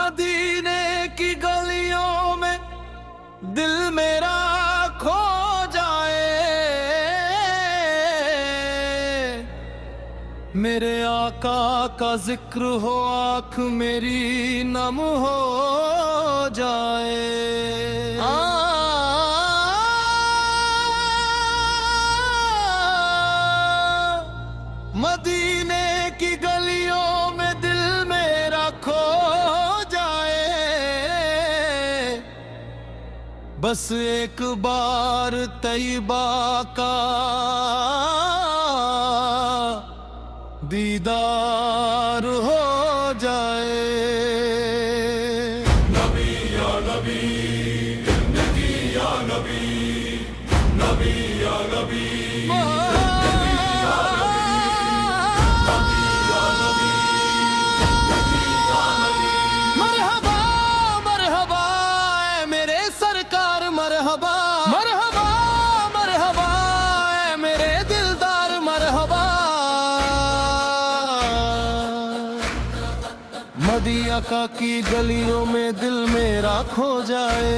मदीने की गलियों में दिल मेरा खो जाए, मेरे आका का जिक्र हो आँख मेरी नम हो जाए। मदीने की गलियों में दिल मेरा खो जाए, बस एक बार तैयबा का दीदार हो जाए। नबी या नबी, नबी या नबी, नबी या नबी, मरहबा मरहबा ऐ मेरे सरकार, मरहबा मरहबा मरहबा ऐ मेरे दिलदार, मरहबा। मदी आका की गलियों में दिल मेरा खो जाए,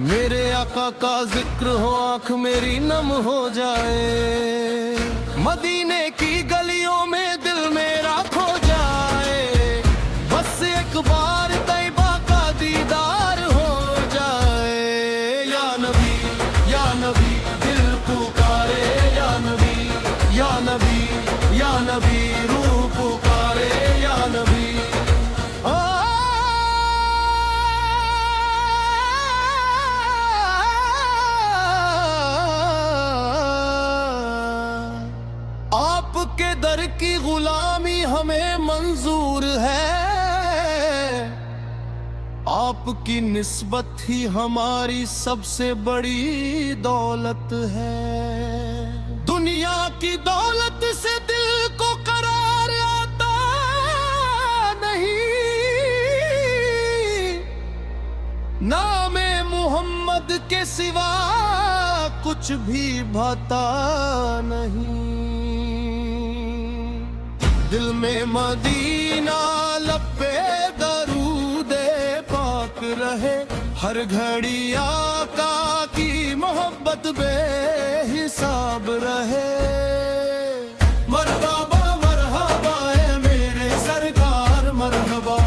मेरे आका का जिक्र हो आँख मेरी नम हो जाए। मदीने की गलियों में दिल मेरा खो जाए, बस एक बार तैयबा का दीदार हो जाए। या नबी या नबी दिल पुकारे, या नबी या नबी या नबी रूह पुकारे, या नबी। आपके दर की गुलामी हमें मंजूर है, आपकी निस्बत ही हमारी सबसे बड़ी दौलत है। दुनिया की दौलत से दिल को करार आता नहीं, नामे मोहम्मद के सिवा कुछ भी भाता नहीं। दिल में मदीना लपे दरूदे पाक रहे, हर घड़ी आका की मोहब्बत बेहिसाब रहे। मरहबा मरहबा ऐ मेरे सरकार, मरहबा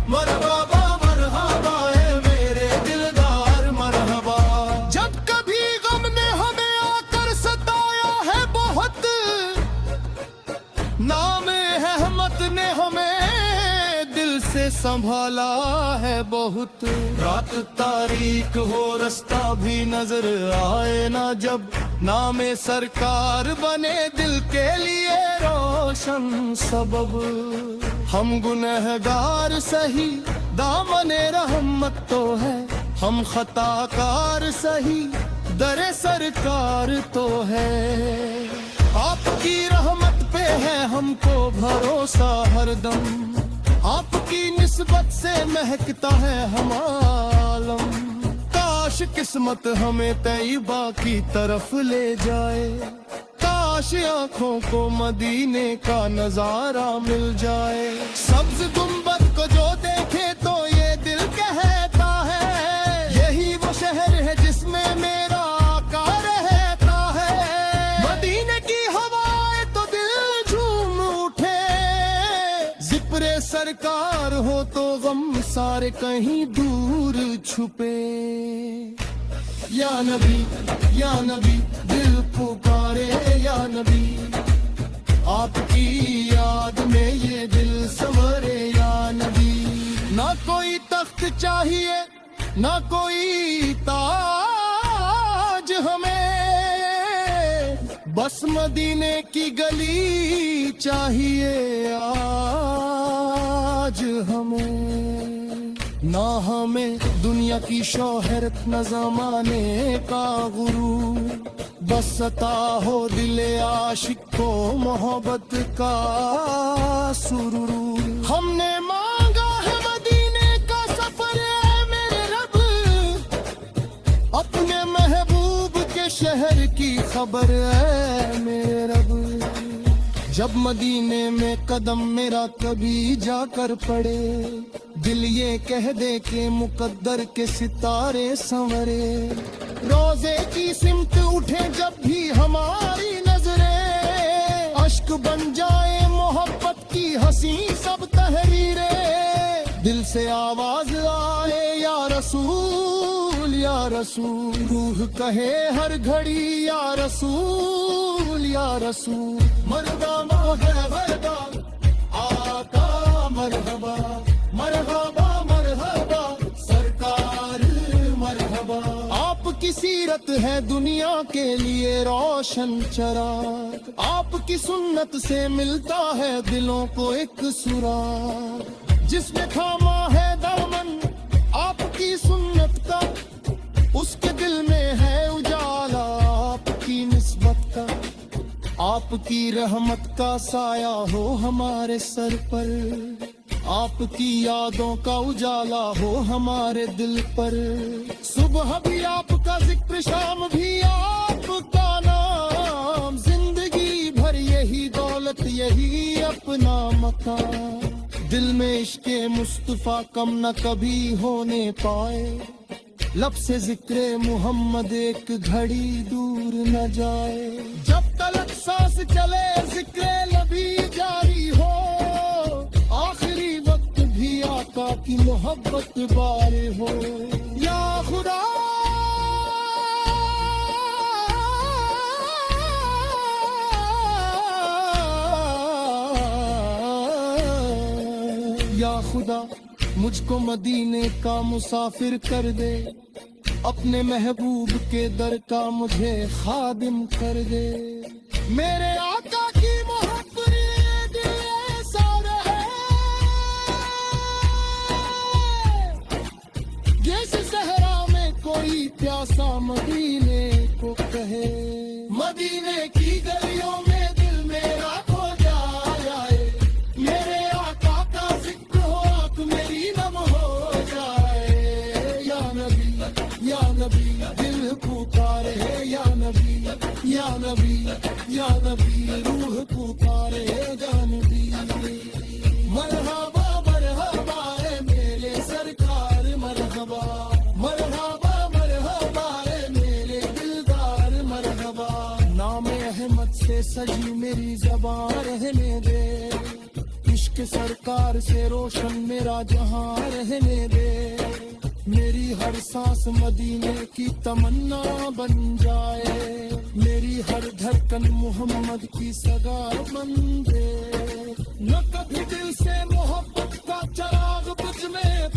मरहबा मरहबा ऐ मेरे दिलदार, मरहबा। जब कभी गम ने हमें आकर सताया है बहुत, नाम रहमत ने हमें दिल से संभाला है बहुत। रात तारीक हो रास्ता भी नजर आए ना, जब नामे सरकार बने दिल के लिए रोशन सबब। हम गुनहगार सही दामने रहमत तो है, हम खताकार सही दरे सरकार तो है। आपकी रहमत पे है हमको भरोसा हरदम, आपकी निस्बत से महकता है हम आलम। काश किस्मत हमें तैयबा की तरफ ले जाए, काश आंखों को मदीने का नजारा मिल जाए। सब्ज गुंबद को जो देखे तो ये दिल कहता है, यही वो शहर है जिसमें मेरा आका रहता है। मदीने की हवाएं तो दिल झूम उठे, जिक्र सरकार हो तो गम सारे कहीं दूर छुपे। या नबी दिल पुकारे, या नबी आपकी याद में ये दिल संवरे। या नबी ना कोई तख्त चाहिए ना कोई ताज हमें, बस मदीने की गली चाहिए आज हमें। ना हमें दुनिया की शोहरत न ज़माने का गुरूर, बस अता हो दिले आशिक को मोहब्बत का सुरूर। हमने मांगा है मदीने का सफर है मेरे रब, अपने महबूब के शहर की खबर है मेरे रब। जब मदीने में कदम मेरा कभी जाकर पड़े, دل یہ کہہ دے کہ مقدر کے ستارے سنورے، روزے کی سمت اٹھے جب بھی ہماری نظریں، اشک بن جائے محبت کی حسین سب تحریریں، دل سے آواز آئے یا رسول یا رسول، روح کہے ہر گھڑی یا رسول یا رسول، مرحبا مرحبا آقا مرحبا مرحبا مرحبا سرکار مرحبا، آپ کی سیرت ہے دنیا کے لیے روشن چراغ، آپ کی سنت سے ملتا ہے دلوں کو ایک سراغ، جس نے تھاما ہے دامن آپ کی سنت کا، اس کے دل میں ہے اجالا آپ کی نسبت کا، آپ کی رحمت کا سایہ ہو ہمارے سر پر، آپ کی یادوں کا اجالا ہو ہمارے دل پر، صبح بھی آپ کا ذکر شام بھی آپ کا نام، زندگی بھر یہی دولت یہی اپنا مقام، دل میں عشق مصطفیٰ کم نہ کبھی ہونے پائے، لب سے ذکر محمد ایک گھڑی دور نہ جائے، جب تلک سانس چلے ذکر نبی جاری ہو، آخری وقت بھی آقا کی محبت بارے ہو، یا خدا یا خدا مجھ کو مدینے کا مسافر کر دے، اپنے محبوب کے در کا مجھے خادم کر دے، میرے آقا کی محبت دل ایسا رہے، جیسے صحرا میں کوئی پیاسا مدینے کو کہے، مدینے کی گلیوں میں دل میرا کھو جائے، میرے آقا کا ذکر ہو آنکھ میری نم ہو جائے، یا نبی یا نبی دل پکارے، یا نبی یا نبی یا نبی روح پکارے، یا نبی مرحبا مرحبا اے میرے سرکار مرحبا، مرحبا مرحبا اے میرے دلدار مرحبا، نام احمد سے سجی میری زبان رہنے دے، عشق سرکار سے روشن میرا جہاں رہنے دے، میری ہر سانس مدینے کی تمنا بن جائے، میری ہر دھڑکن محمد کی سگا بن دے، نہ کبھی دل سے محبت کا چراغ بجھ میں